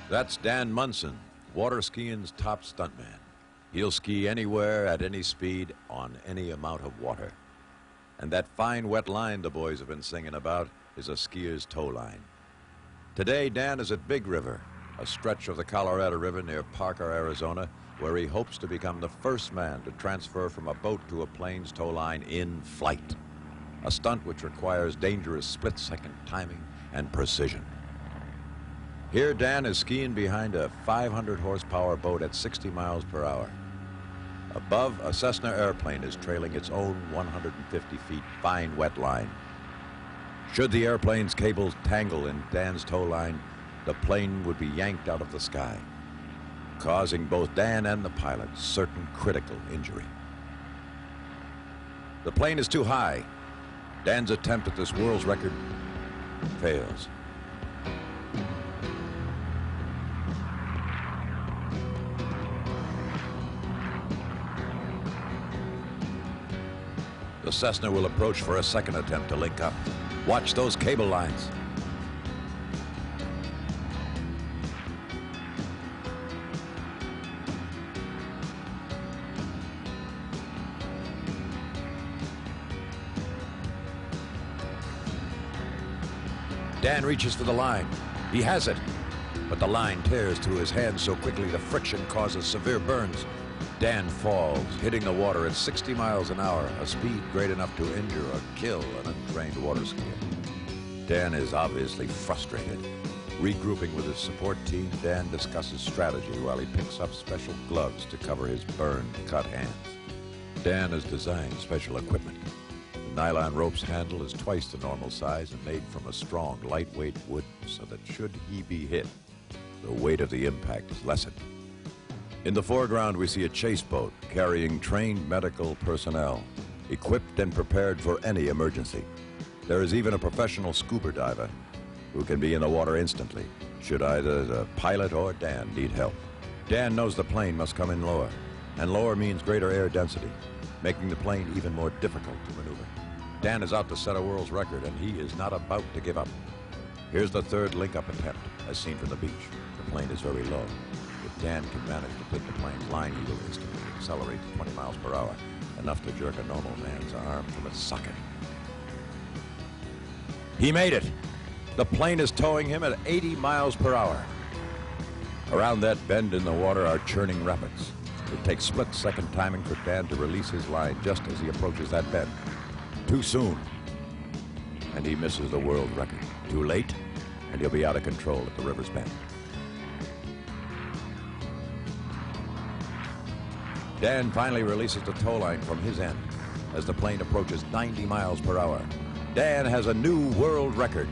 That's Dan Munson, water skiing's top stuntman. He'll ski anywhere, at any speed, on any amount of water. And that fine wet line the boys have been singing about is a skier's tow line. Today, Dan is at Big River, a stretch of the Colorado River near Parker, Arizona, where he hopes to become the first man to transfer from a boat to a plane's tow line in flight. A stunt which requires dangerous split-second timing and precision. Here, Dan is skiing behind a 500-horsepower boat at 60 miles per hour. Above, a Cessna airplane is trailing its own 150 feet fine wet line. Should the airplane's cables tangle in Dan's tow line, the plane would be yanked out of the sky, causing both Dan and the pilot certain critical injury. The plane is too high. Dan's attempt at this world's record fails. The Cessna will approach for a second attempt to link up. Watch those cable lines. Dan reaches for the line. He has it, but the line tears through his hands so quickly the friction causes severe burns. Dan falls, hitting the water at 60 miles an hour, a speed great enough to injure or kill an untrained water skier. Dan is obviously frustrated. Regrouping with his support team, Dan discusses strategy while he picks up special gloves to cover his burned, cut hands. Dan has designed special equipment. The nylon rope's handle is twice the normal size and made from a strong, lightweight wood so that should he be hit, the weight of the impact is lessened. In the foreground, we see a chase boat carrying trained medical personnel, equipped and prepared for any emergency. There is even a professional scuba diver who can be in the water instantly, should either the pilot or Dan need help. Dan knows the plane must come in lower, and lower means greater air density, making the plane even more difficult to maneuver. Dan is out to set a world's record, and he is not about to give up. Here's the third link-up attempt, as seen from the beach. The plane is very low. If Dan can manage to clip the plane's line, he will instantly accelerate to 20 miles per hour, enough to jerk a normal man's arm from its socket. He made it! The plane is towing him at 80 miles per hour. Around that bend in the water are churning rapids. It takes split-second timing for Dan to release his line just as he approaches that bend. Too soon, and he misses the world record. Too late, and he'll be out of control at the river's bend. Dan finally releases the tow line from his end as the plane approaches 90 miles per hour. Dan has a new world record.